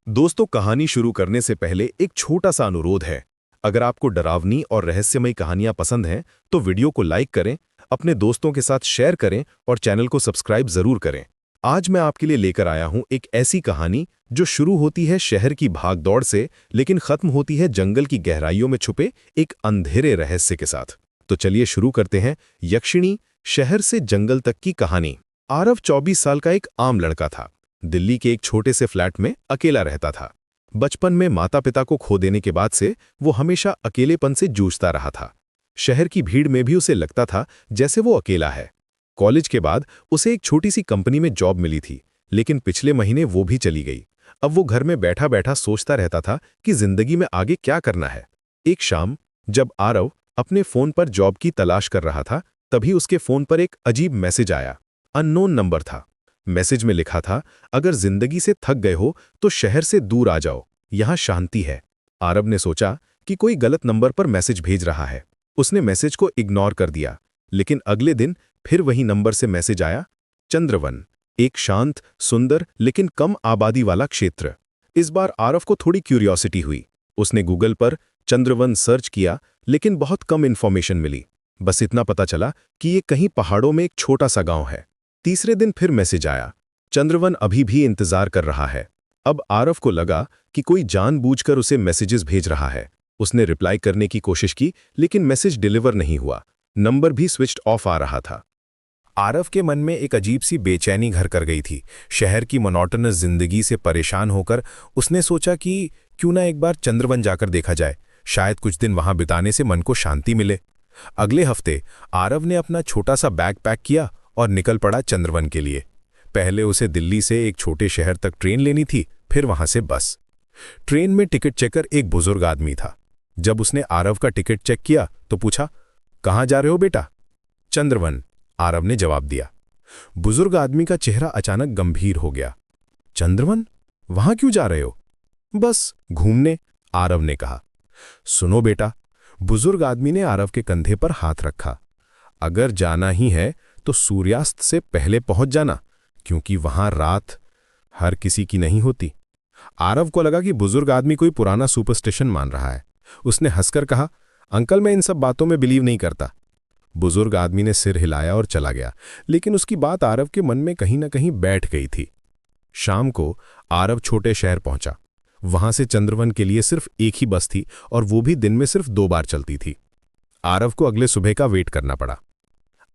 दोस्तों, कहानी शुरू करने से पहले एक छोटा सा अनुरोध है। अगर आपको डरावनी और रहस्यमयी कहानियां पसंद हैं, तो वीडियो को लाइक करें, अपने दोस्तों के साथ शेयर करें और चैनल को सब्सक्राइब जरूर करें। आज मैं आपके लिए लेकर आया हूं एक ऐसी कहानी जो शुरू होती है शहर की भागदौड़ से, लेकिन खत्म होती है जंगल की गहराइयों में छुपे एक अंधेरे रहस्य के साथ। तो चलिए शुरू करते हैं यक्षिणी, शहर से जंगल तक की कहानी। आरव 24 साल का एक आम लड़का था। दिल्ली के एक छोटे से फ्लैट में अकेला रहता था। बचपन में माता पिता को खो देने के बाद से वो हमेशा अकेलेपन से जूझता रहा था। शहर की भीड़ में भी उसे लगता था जैसे वो अकेला है। कॉलेज के बाद उसे एक छोटी सी कंपनी में जॉब मिली थी, लेकिन पिछले महीने वो भी चली गई। अब वो घर में बैठा बैठा सोचता रहता था कि जिंदगी में आगे क्या करना है। एक शाम जब आरव अपने फोन पर जॉब की तलाश कर रहा था, तभी उसके फोन पर एक अजीब मैसेज आया। अननोन नंबर था। मैसेज में लिखा था, अगर जिंदगी से थक गए हो तो शहर से दूर आ जाओ, यहां शांति है। आरव ने सोचा कि कोई गलत नंबर पर मैसेज भेज रहा है। उसने मैसेज को इग्नोर कर दिया, लेकिन अगले दिन फिर वही नंबर से मैसेज आया। चंद्रवन, एक शांत, सुंदर लेकिन कम आबादी वाला क्षेत्र। इस बार आरव को थोड़ी क्यूरियोसिटी हुई। उसने गूगल पर चंद्रवन सर्च किया, लेकिन बहुत कम इन्फॉर्मेशन मिली। बस इतना पता चला कि ये कहीं पहाड़ों में एक छोटा सा गांव है। तीसरे दिन फिर मैसेज आया, चंद्रवन अभी भी इंतजार कर रहा है। अब आरव को लगा कि कोई जानबूझकर उसे मैसेजेस भेज रहा है। उसने रिप्लाई करने की कोशिश की, लेकिन मैसेज डिलीवर नहीं हुआ। नंबर भी स्विच्ड ऑफ आ रहा था। आरव के मन में एक अजीब सी बेचैनी घर कर गई थी। शहर की मोनोटोनस जिंदगी से परेशान होकर उसने सोचा कि क्यों ना एक बार चंद्रवन जाकर देखा जाए, शायद कुछ दिन वहां बिताने से मन को शांति मिले। अगले हफ्ते आरव ने अपना छोटा सा बैग पैक किया और निकल पड़ा चंद्रवन के लिए। पहले उसे दिल्ली से एक छोटे शहर तक ट्रेन लेनी थी, फिर वहां से बस। ट्रेन में टिकट चेकर एक बुजुर्ग आदमी था। जब उसने आरव का टिकट चेक किया तो पूछा, कहाँ जा रहे हो बेटा? चंद्रवन, आरव ने जवाब दिया। बुजुर्ग आदमी का चेहरा अचानक गंभीर हो गया। चंद्रवन, वहां क्यों जा रहे हो? बस घूमने, आरव ने कहा। सुनो बेटा, बुजुर्ग आदमी ने आरव के कंधे पर हाथ रखा। अगर जाना ही है तो सूर्यास्त से पहले पहुंच जाना, क्योंकि वहां रात हर किसी की नहीं होती। आरव को लगा कि बुजुर्ग आदमी कोई पुराना सुपरस्टिशन मान रहा है। उसने हंसकर कहा, अंकल, मैं इन सब बातों में बिलीव नहीं करता। बुजुर्ग आदमी ने सिर हिलाया और चला गया, लेकिन उसकी बात आरव के मन में कहीं ना कहीं बैठ गई थी। शाम को आरव छोटे शहर पहुंचा। वहां से चंद्रवन के लिए सिर्फ एक ही बस थी, और वो भी दिन में सिर्फ 2 बार चलती थी। आरव को अगले सुबह का वेट करना पड़ा।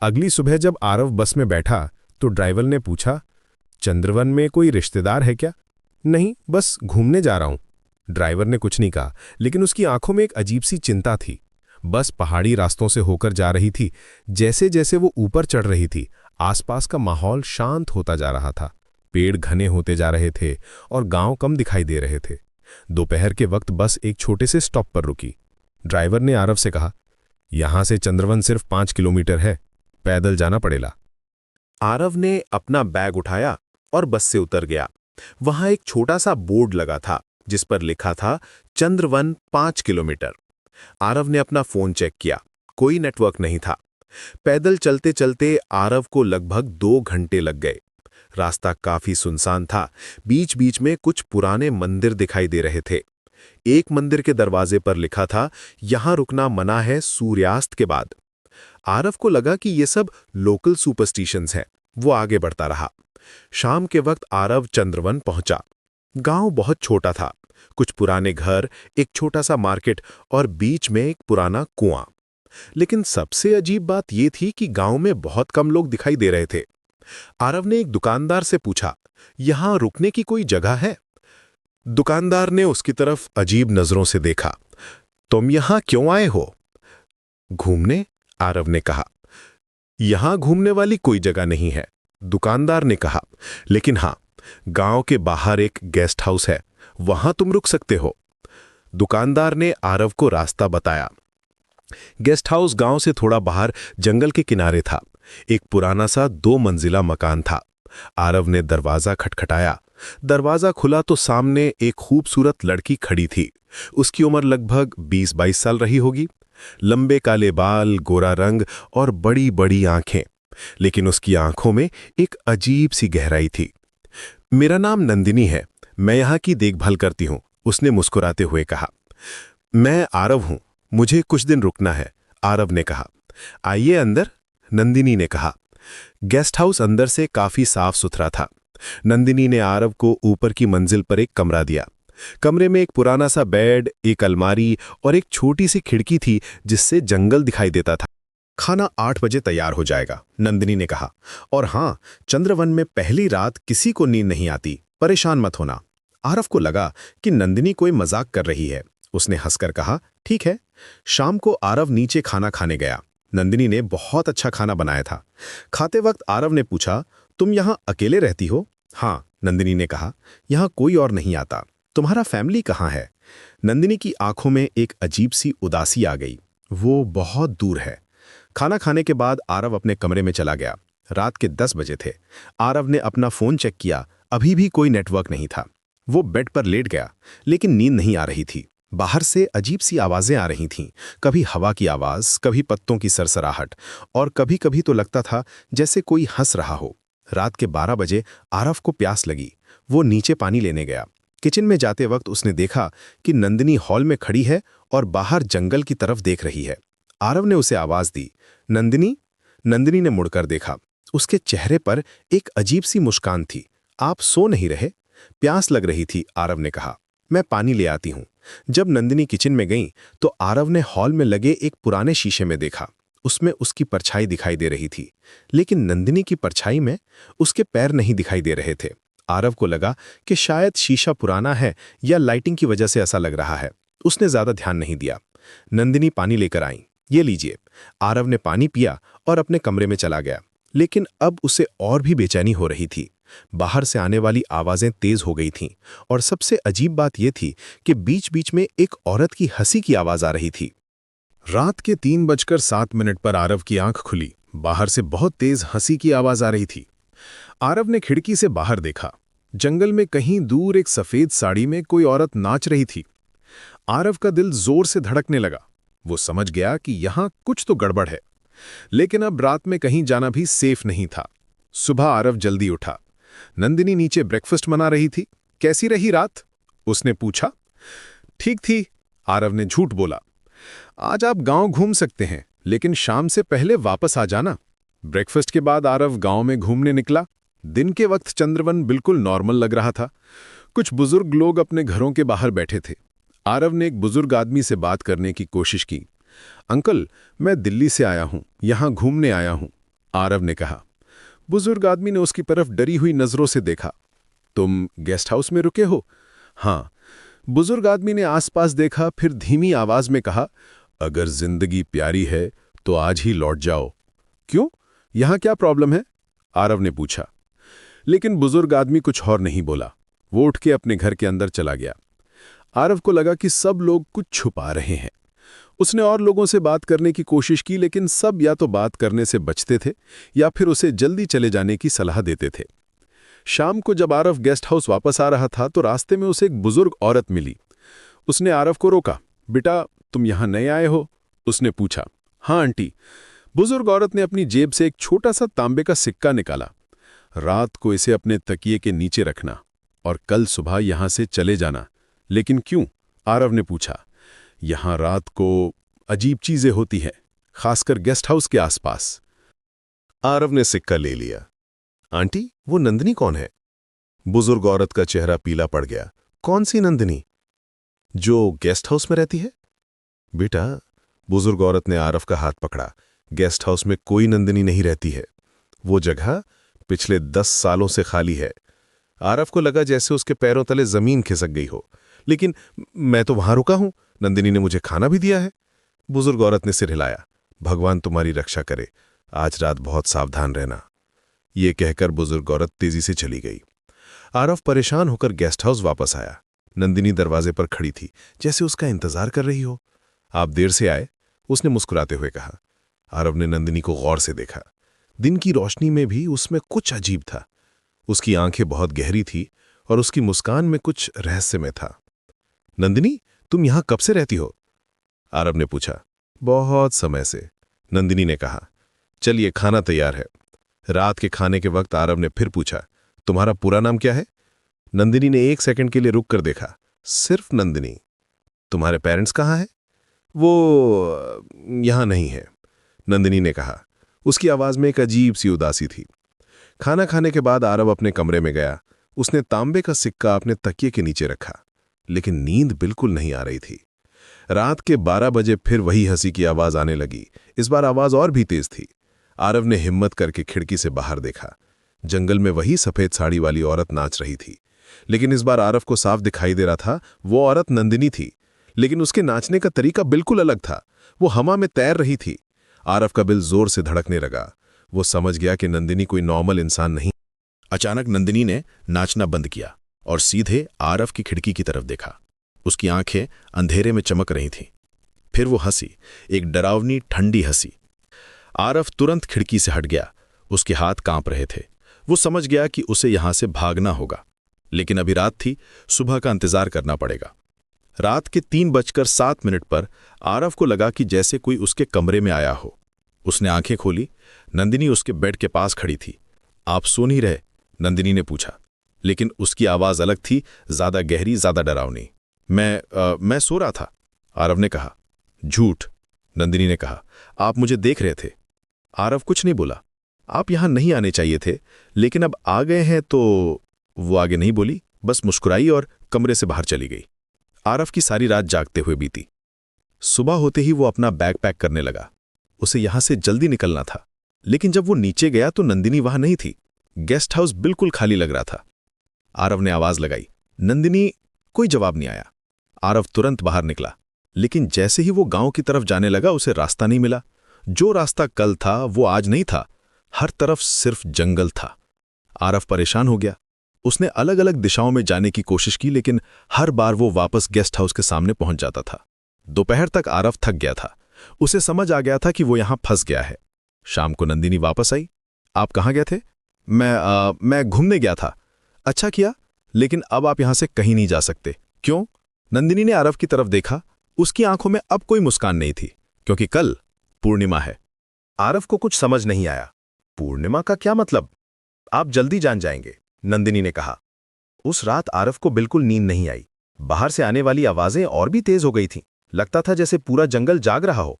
अगली सुबह जब आरव बस में बैठा तो ड्राइवर ने पूछा, चंद्रवन में कोई रिश्तेदार है क्या? नहीं, बस घूमने जा रहा हूं। ड्राइवर ने कुछ नहीं कहा, लेकिन उसकी आंखों में एक अजीब सी चिंता थी। बस पहाड़ी रास्तों से होकर जा रही थी। जैसे जैसे वो ऊपर चढ़ रही थी, आसपास का माहौल शांत होता जा रहा था। पेड़ घने होते जा रहे थे और गांव कम दिखाई दे रहे थे। दोपहर के वक्त बस एक छोटे से स्टॉप पर रुकी। ड्राइवर ने आरव से कहा, यहां से चंद्रवन सिर्फ 5 किलोमीटर है, पैदल जाना पड़ेगा। आरव ने अपना बैग उठाया और बस से उतर गया। वहां एक छोटा सा बोर्ड लगा था जिस पर लिखा था, चंद्रवन 5 किलोमीटर। आरव ने अपना फोन चेक किया, कोई नेटवर्क नहीं था। पैदल चलते चलते आरव को लगभग 2 घंटे लग गए। रास्ता काफी सुनसान था। बीच बीच में कुछ पुराने मंदिर दिखाई दे रहे थे। एक मंदिर के दरवाजे पर लिखा था, यहां रुकना मना है सूर्यास्त के बाद। आरव को लगा कि ये सब लोकल सुपरस्टिशंस हैं। वो आगे बढ़ता रहा। शाम के वक्त आरव चंद्रवन पहुंचा। गांव बहुत छोटा था। कुछ पुराने घर, एक छोटा सा मार्केट और बीच में एक पुराना कुआं। लेकिन सबसे अजीब बात यह थी कि गांव में बहुत कम लोग दिखाई दे रहे थे। आरव ने एक दुकानदार से पूछा, यहां रुकने की कोई जगह है? दुकानदार ने उसकी तरफ अजीब नजरों से देखा। तुम यहां क्यों आए हो? घूमने, आरव ने कहा। यहां घूमने वाली कोई जगह नहीं है, दुकानदार ने कहा, लेकिन हां, गांव के बाहर एक गेस्ट हाउस है, वहां तुम रुक सकते हो। दुकानदार ने आरव को रास्ता बताया। गेस्ट हाउस गांव से थोड़ा बाहर जंगल के किनारे था। एक पुराना सा 2 मंजिला मकान था। आरव ने दरवाजा खटखटाया। दरवाजा खुला तो सामने एक खूबसूरत लड़की खड़ी थी। उसकी उम्र लगभग 20-22 साल रही होगी। लंबे काले बाल, गोरा रंग और बड़ी बड़ी आंखें, लेकिन उसकी आंखों में एक अजीब सी गहराई थी। मेरा नाम नंदिनी है, मैं यहाँ की देखभाल करती हूँ, उसने मुस्कुराते हुए कहा। मैं आरव हूँ, मुझे कुछ दिन रुकना है, आरव ने कहा। आइए अंदर, नंदिनी ने कहा। गेस्ट हाउस अंदर से काफी साफ सुथरा था। नंदिनी ने आरव को ऊपर की मंजिल पर एक कमरा दिया। कमरे में एक पुराना सा बेड, एक अलमारी और एक छोटी सी खिड़की थी जिससे जंगल दिखाई देता था। खाना 8 बजे तैयार हो जाएगा, नंदिनी ने कहा। और हाँ, चंद्रवन में पहली रात किसी को नींद नहीं आती, परेशान मत होना। आरव को लगा कि नंदिनी कोई मजाक कर रही है। उसने हंसकर कहा, ठीक है। शाम को आरव नीचे खाना खाने गया। नंदिनी ने बहुत अच्छा खाना बनाया था। खाते वक्त आरव ने पूछा, तुम यहाँ अकेले रहती हो? हाँ, नंदिनी ने कहा, यहाँ कोई और नहीं आता। तुम्हारा फैमिली कहाँ है? नंदिनी की आंखों में एक अजीब सी उदासी आ गई। वो बहुत दूर है। खाना खाने के बाद आरव अपने कमरे में चला गया। रात के 10 बजे थे। आरव ने अपना फोन चेक किया, अभी भी कोई नेटवर्क नहीं था। वो बेड पर लेट गया, लेकिन नींद नहीं आ रही थी। बाहर से अजीब सी आवाजें आ रही थीं, कभी हवा की आवाज, कभी पत्तों की सरसराहट, और कभी कभी तो लगता था जैसे कोई हंस रहा हो। रात के 12 बजे आरव को प्यास लगी। वो नीचे पानी लेने गया। किचन में जाते वक्त उसने देखा कि नंदिनी हॉल में खड़ी है और बाहर जंगल की तरफ देख रही है। आरव ने उसे आवाज दी, नंदिनी। नंदिनी ने मुड़कर देखा। उसके चेहरे पर एक अजीब सी मुस्कान थी। आप सो नहीं रहे? प्यास लग रही थी, आरव ने कहा। मैं पानी ले आती हूं। जब नंदिनी किचन में गई तो आरव ने हॉल में लगे एक पुराने शीशे में देखा। उसमें उसकी परछाई दिखाई दे रही थी, लेकिन नंदिनी की परछाई में उसके पैर नहीं दिखाई दे रहे थे। आरव को लगा कि शायद शीशा पुराना है या लाइटिंग की वजह से ऐसा लग रहा है। उसने ज्यादा ध्यान नहीं दिया। नंदिनी पानी लेकर आई। ये लीजिए। आरव ने पानी पिया और अपने कमरे में चला गया। लेकिन अब उसे और भी बेचैनी हो रही थी। बाहर से आने वाली आवाजें तेज हो गई थीं, और सबसे अजीब बात यह थी कि बीच बीच में एक औरत की हंसी की आवाज आ रही थी। रात के 3:07 पर आरव की आंख खुली। बाहर से बहुत तेज हंसी की आवाज आ रही थी। आरव ने खिड़की से बाहर देखा। जंगल में कहीं दूर एक सफेद साड़ी में कोई औरत नाच रही थी। आरव का दिल जोर से धड़कने लगा। वो समझ गया कि यहां कुछ तो गड़बड़ है, लेकिन अब रात में कहीं जाना भी सेफ नहीं था। सुबह आरव जल्दी उठा। नंदिनी नीचे ब्रेकफास्ट बना रही थी। कैसी रही रात? उसने पूछा। ठीक थी, आरव ने झूठ बोला। आज आप गांव घूम सकते हैं, लेकिन शाम से पहले वापस आ जाना। ब्रेकफास्ट के बाद आरव गांव में घूमने निकला। दिन के वक्त चंद्रवन बिल्कुल नॉर्मल लग रहा था। कुछ बुजुर्ग लोग अपने घरों के बाहर बैठे थे। आरव ने एक बुजुर्ग आदमी से बात करने की कोशिश की। अंकल, मैं दिल्ली से आया हूं, यहां घूमने आया हूं, आरव ने कहा। बुजुर्ग आदमी ने उसकी तरफ डरी हुई नजरों से देखा। तुम गेस्ट हाउस में रुके हो? हाँ। बुजुर्ग आदमी ने आसपास देखा, फिर धीमी आवाज में कहा, अगर जिंदगी प्यारी है तो आज ही लौट जाओ। क्यों? यहां क्या प्रॉब्लम है? आरव ने पूछा। लेकिन बुजुर्ग आदमी कुछ और नहीं बोला। वो उठ के अपने घर के अंदर चला गया। आरव को लगा कि सब लोग कुछ छुपा रहे हैं। उसने और लोगों से बात करने की कोशिश की, लेकिन सब या तो बात करने से बचते थे या फिर उसे जल्दी चले जाने की सलाह देते थे। शाम को जब आरव गेस्ट हाउस वापस आ रहा था तो रास्ते में उसे एक बुजुर्ग औरत मिली। उसने आरव को रोका। बेटा, तुम यहां नए आए हो? उसने पूछा। हाँ आंटी। बुजुर्ग औरत ने अपनी जेब से एक छोटा सा तांबे का सिक्का निकाला। रात को इसे अपने तकिए के नीचे रखना और कल सुबह यहां से चले जाना। लेकिन क्यों? आरव ने पूछा। यहां रात को अजीब चीजें होती हैं, खासकर गेस्ट हाउस के आसपास। आरव ने सिक्का ले लिया। आंटी, वो नंदिनी कौन है? बुजुर्ग औरत का चेहरा पीला पड़ गया। कौन सी नंदिनी? जो गेस्ट हाउस में रहती है? बेटा, बुजुर्ग औरत ने आरव का हाथ पकड़ा। गेस्ट हाउस में कोई नंदिनी नहीं रहती है। वो जगह पिछले 10 सालों से खाली है। आरव को लगा जैसे उसके पैरों तले जमीन खिसक गई हो। लेकिन मैं तो वहां रुका हूं, नंदिनी ने मुझे खाना भी दिया है। बुजुर्ग औरत ने सिर हिलाया। भगवान तुम्हारी रक्षा करे, आज रात बहुत सावधान रहना। ये कहकर बुजुर्ग औरत तेजी से चली गई। आरव परेशान होकर गेस्ट हाउस वापस आया। नंदिनी दरवाजे पर खड़ी थी, जैसे उसका इंतजार कर रही हो। आप देर से आए, उसने मुस्कुराते हुए कहा। आरव ने नंदिनी को गौर से देखा। दिन की रोशनी में भी उसमें कुछ अजीब था। उसकी आंखें बहुत गहरी थी और उसकी मुस्कान में कुछ रहस्यमय था। नंदिनी, तुम यहां कब से रहती हो? आरव ने पूछा। बहुत समय से, नंदिनी ने कहा। चलिए, खाना तैयार है। रात के खाने के वक्त आरव ने फिर पूछा, तुम्हारा पूरा नाम क्या है? नंदिनी ने 1 सेकंड के लिए रुक कर देखा। सिर्फ नंदिनी। तुम्हारे पेरेंट्स कहाँ हैं? वो यहाँ नहीं है, नंदिनी ने कहा। उसकी आवाज में एक अजीब सी उदासी थी। खाना खाने के बाद आरव अपने कमरे में गया। उसने तांबे का सिक्का अपने तकिए के नीचे रखा, लेकिन नींद बिल्कुल नहीं आ रही थी। रात के 12 बजे फिर वही हंसी की आवाज आने लगी। इस बार आवाज और भी तेज थी। आरव ने हिम्मत करके खिड़की से बाहर देखा। जंगल में वही सफेद साड़ी वाली औरत नाच रही थी, लेकिन इस बार आरव को साफ दिखाई दे रहा था वो औरत नंदिनी थी, लेकिन उसके नाचने का तरीका बिल्कुल अलग था। वो हवा में तैर रही थी। आरव का दिल जोर से धड़कने लगा। वो समझ गया कि नंदिनी कोई नॉर्मल इंसान नहीं। अचानक नंदिनी ने नाचना बंद किया और सीधे आरव की खिड़की की तरफ देखा। उसकी आंखें अंधेरे में चमक रही थीं। फिर वो हंसी, एक डरावनी ठंडी हंसी। आरव तुरंत खिड़की से हट गया। उसके हाथ कांप रहे थे। वो समझ गया कि उसे यहां से भागना होगा, लेकिन अभी रात थी, सुबह का इंतजार करना पड़ेगा। रात के 3:07 पर आरव को लगा कि जैसे कोई उसके कमरे में आया हो। उसने आंखें खोली। नंदिनी उसके बेड के पास खड़ी थी। आप सो नहीं रहे? नंदिनी ने पूछा, लेकिन उसकी आवाज अलग थी, ज्यादा गहरी, ज्यादा डरावनी। मैं सो रहा था, आरव ने कहा। झूठ, नंदिनी ने कहा। आप मुझे देख रहे थे। आरव कुछ नहीं बोला। आप यहां नहीं आने चाहिए थे, लेकिन अब आ गए हैं तो। वो आगे नहीं बोली, बस मुस्कुराई और कमरे से बाहर चली गई। आरव की सारी रात जागते हुए बीती। सुबह होते ही वो अपना बैग पैक करने लगा। उसे यहां से जल्दी निकलना था, लेकिन जब वो नीचे गया तो नंदिनी वहां नहीं थी। गेस्ट हाउस बिल्कुल खाली लग रहा था। आरव ने आवाज लगाई, नंदिनी। कोई जवाब नहीं आया। आरव तुरंत बाहर निकला, लेकिन जैसे ही वो गांव की तरफ जाने लगा उसे रास्ता नहीं मिला। जो रास्ता कल था वो आज नहीं था। हर तरफ सिर्फ जंगल था। आरव परेशान हो गया। उसने अलग अलग दिशाओं में जाने की कोशिश की, लेकिन हर बार वो वापस गेस्ट हाउस के सामने पहुंच जाता था। दोपहर तक आरव थक गया था। उसे समझ आ गया था कि वो यहां फंस गया है। शाम को नंदिनी वापस आई। आप कहाँ गए थे? मैं घूमने गया था। अच्छा किया, लेकिन अब आप यहां से कहीं नहीं जा सकते। क्यों? नंदिनी ने आरव की तरफ देखा। उसकी आंखों में अब कोई मुस्कान नहीं थी, क्योंकि कल पूर्णिमा है। आरव को कुछ समझ नहीं आया। पूर्णिमा का क्या मतलब? आप जल्दी जान जाएंगे, नंदिनी ने कहा। उस रात आरव को बिल्कुल नींद नहीं आई। बाहर से आने वाली आवाजें और भी तेज हो गई थीं। लगता था जैसे पूरा जंगल जाग रहा हो।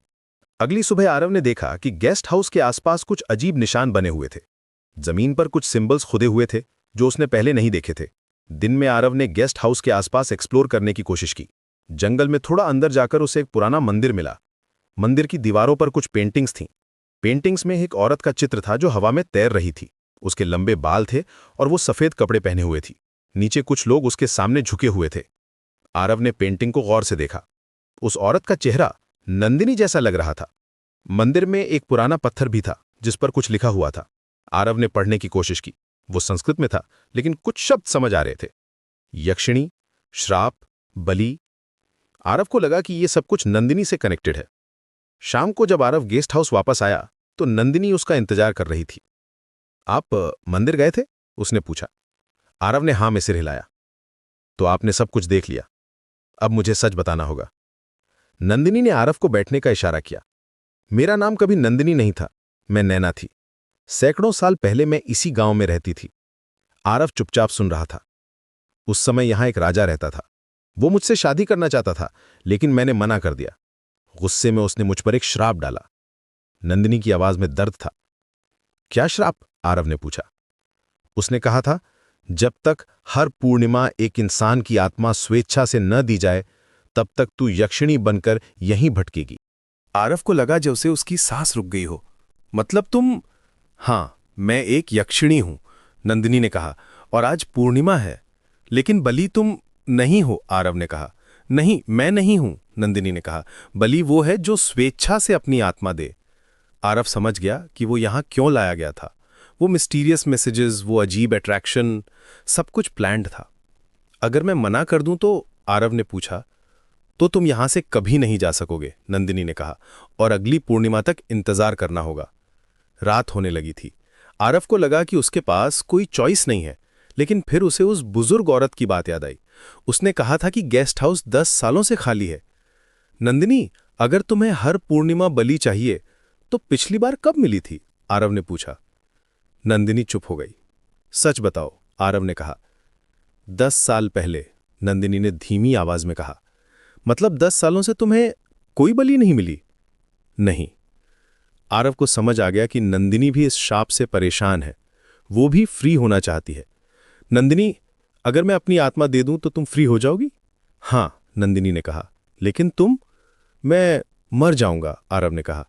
अगली सुबह आरव ने देखा कि गेस्ट हाउस के आसपास कुछ अजीब निशान बने हुए थे। जमीन पर कुछ सिंबल्स खुदे हुए थे, जो उसने पहले नहीं देखे थे। दिन में आरव ने गेस्ट हाउस के आसपास एक्सप्लोर करने की कोशिश की। जंगल में थोड़ा अंदर जाकर उसे एक पुराना मंदिर मिला। मंदिर की दीवारों पर कुछ पेंटिंग्स थीं। पेंटिंग्स में एक औरत का चित्र था जो हवा में तैर रही थी। उसके लंबे बाल थे और वो सफेद कपड़े पहने हुए थी। नीचे कुछ लोग उसके सामने झुके हुए थे। आरव ने पेंटिंग को गौर से देखा। उस औरत का चेहरा नंदिनी जैसा लग रहा था। मंदिर में एक पुराना पत्थर भी था, जिस पर कुछ लिखा हुआ था। आरव ने पढ़ने की कोशिश की। वो संस्कृत में था, लेकिन कुछ शब्द समझ आ रहे थे। यक्षिणी, श्राप, बलि। आरव को लगा कि ये सब कुछ नंदिनी से कनेक्टेड है। शाम को जब आरव गेस्ट हाउस वापस आया तो नंदिनी उसका इंतजार कर रही थी। आप मंदिर गए थे? उसने पूछा। आरव ने हां में सिर हिलाया। तो आपने सब कुछ देख लिया। अब मुझे सच बताना होगा। नंदिनी ने आरव को बैठने का इशारा किया। मेरा नाम कभी नंदिनी नहीं था, मैं नैना थी। सैकड़ों साल पहले मैं इसी गांव में रहती थी। आरव चुपचाप सुन रहा था। उस समय यहां एक राजा रहता था। वो मुझसे शादी करना चाहता था, लेकिन मैंने मना कर दिया। गुस्से में उसने मुझ पर एक श्राप डाला। नंदिनी की आवाज में दर्द था। क्या श्राप? आरव ने पूछा। उसने कहा था, जब तक हर पूर्णिमा एक इंसान की आत्मा स्वेच्छा से न दी जाए, तब तक तू यक्षिणी बनकर यहीं भटकेगी। आरव को लगा जैसे उसकी सांस रुक गई हो। मतलब तुम? हां, मैं एक यक्षिणी हूं, नंदिनी ने कहा, और आज पूर्णिमा है। लेकिन बलि तुम नहीं हो, आरव ने कहा। नहीं, मैं नहीं हूं, नंदिनी ने कहा। बलि वो है जो स्वेच्छा से अपनी आत्मा दे। आरव समझ गया कि वो यहां क्यों लाया गया था। वो मिस्टीरियस मैसेजेस, वो अजीब अट्रैक्शन, सब कुछ प्लान्ड था। अगर मैं मना कर दूं तो? आरव ने पूछा। तो तुम यहां से कभी नहीं जा सकोगे, नंदिनी ने कहा, और अगली पूर्णिमा तक इंतजार करना होगा। रात होने लगी थी। आरव को लगा कि उसके पास कोई चॉइस नहीं है, लेकिन फिर उसे उस बुजुर्ग औरत की बात याद आई। उसने कहा था कि गेस्ट हाउस 10 सालों से खाली है। नंदिनी, अगर तुम्हें हर पूर्णिमा बलि चाहिए तो पिछली बार कब मिली थी? आरव ने पूछा। नंदिनी चुप हो गई। सच बताओ, आरव ने कहा। 10 साल पहले, नंदिनी ने धीमी आवाज में कहा। मतलब 10 सालों से तुम्हें कोई बलि नहीं मिली? नहीं। आरव को समझ आ गया कि नंदिनी भी इस शाप से परेशान है। वो भी फ्री होना चाहती है। नंदिनी, अगर मैं अपनी आत्मा दे दूं तो तुम फ्री हो जाओगी? हाँ, नंदिनी ने कहा। लेकिन तुम? मैं मर जाऊंगा, आरव ने कहा।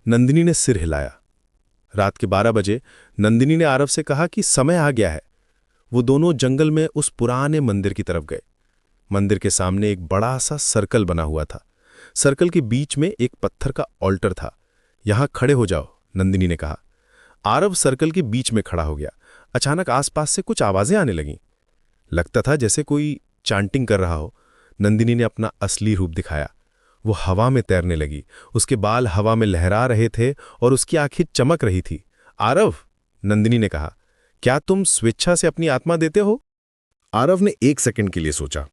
नंदिनी ने सिर हिलाया। रात के 12 बजे नंदिनी ने आरव से कहा कि समय आ गया है। वो दोनों जंगल में उस पुराने मंदिर की तरफ गए। मंदिर के सामने एक बड़ा सा सर्कल बना हुआ था। सर्कल के बीच में एक पत्थर का ऑल्टर था। यहां खड़े हो जाओ, नंदिनी ने कहा। आरव सर्कल के बीच में खड़ा हो गया। अचानक आसपास से कुछ आवाजें आने लगीं। लगता था जैसे कोई चांटिंग कर रहा हो। नंदिनी ने अपना असली रूप दिखाया। वो हवा में तैरने लगी। उसके बाल हवा में लहरा रहे थे और उसकी आंखें चमक रही थी। आरव, नंदिनी ने कहा, क्या तुम स्वेच्छा से अपनी आत्मा देते हो? आरव ने 1 सेकंड के लिए सोचा।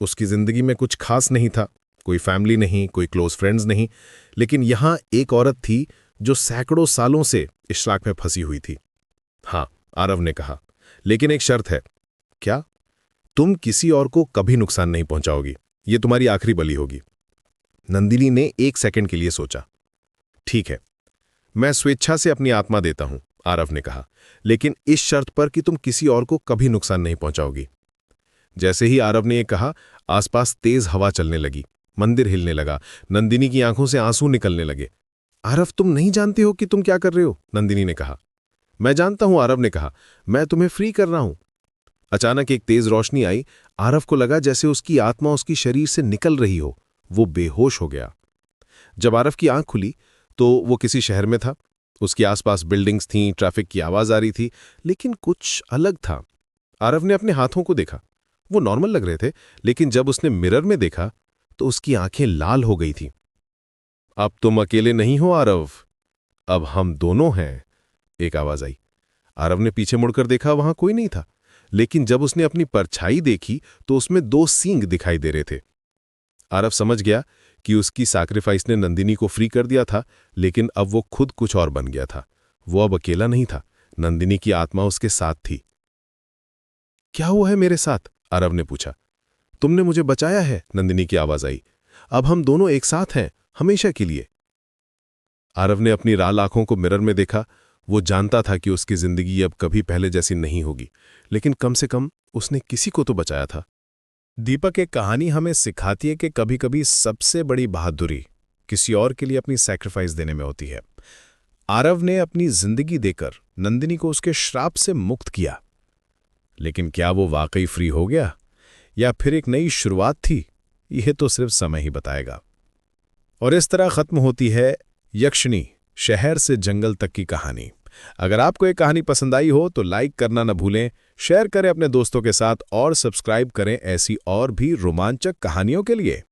उसकी जिंदगी में कुछ खास नहीं था, कोई फैमिली नहीं, कोई क्लोज फ्रेंड्स नहीं, लेकिन यहां एक औरत थी जो सैकड़ों सालों से इश्राक में फंसी हुई थी। हाँ, आरव ने कहा, लेकिन एक शर्त है। क्या? तुम किसी और को कभी नुकसान नहीं पहुंचाओगी। ये तुम्हारी आखिरी बलि होगी। नंदिनी ने 1 सेकंड के लिए सोचा। ठीक है, मैं स्वेच्छा से अपनी आत्मा देता हूं, आरव ने कहा, लेकिन इस शर्त पर कि तुम किसी और को कभी नुकसान नहीं पहुंचाओगी। जैसे ही आरव ने यह कहा, आसपास तेज हवा चलने लगी। मंदिर हिलने लगा। नंदिनी की आंखों से आंसू निकलने लगे। आरव, तुम नहीं जानते हो कि तुम क्या कर रहे हो, नंदिनी ने कहा। मैं जानता हूं, आरव ने कहा, मैं तुम्हें फ्री कर रहा हूं। अचानक एक तेज रोशनी आई। आरव को लगा जैसे उसकी आत्मा उसकी शरीर से निकल रही हो। वो बेहोश हो गया। जब आरव की आंख खुली तो वो किसी शहर में था। उसके आसपास बिल्डिंग्स थीं, ट्रैफिक की आवाज आ रही थी, लेकिन कुछ अलग था। आरव ने अपने हाथों को देखा। वो नॉर्मल लग रहे थे, लेकिन जब उसने मिरर में देखा तो उसकी आंखें लाल हो गई थीं। अब तुम अकेले नहीं हो आरव, अब हम दोनों हैं, एक आवाज आई। आरव ने पीछे मुड़कर देखा, वहां कोई नहीं था, लेकिन जब उसने अपनी परछाई देखी तो उसमें 2 सींग दिखाई दे रहे थे। आरव समझ गया कि उसकी सैक्रिफाइस ने नंदिनी को फ्री कर दिया था, लेकिन अब वो खुद कुछ और बन गया था। वो अब अकेला नहीं था, नंदिनी की आत्मा उसके साथ थी। क्या हुआ है मेरे साथ? आरव ने पूछा। तुमने मुझे बचाया है, नंदिनी की आवाज आई। अब हम दोनों एक साथ हैं, हमेशा के लिए। आरव ने अपनी लाल आंखों को मिरर में देखा। वो जानता था कि उसकी जिंदगी अब कभी पहले जैसी नहीं होगी, लेकिन कम से कम उसने किसी को तो बचाया था। दीपक, एक कहानी हमें सिखाती है कि कभी कभी सबसे बड़ी बहादुरी किसी और के लिए अपनी सैक्रिफाइस देने में होती है। आरव ने अपनी जिंदगी देकर नंदिनी को उसके श्राप से मुक्त किया, लेकिन क्या वो वाकई फ्री हो गया या फिर एक नई शुरुआत थी? यह तो सिर्फ समय ही बताएगा। और इस तरह खत्म होती है यक्षिणी शहर से जंगल तक की कहानी। अगर आपको ये कहानी पसंद आई हो तो लाइक करना न भूलें, शेयर करें अपने दोस्तों के साथ और सब्सक्राइब करें ऐसी और भी रोमांचक कहानियों के लिए।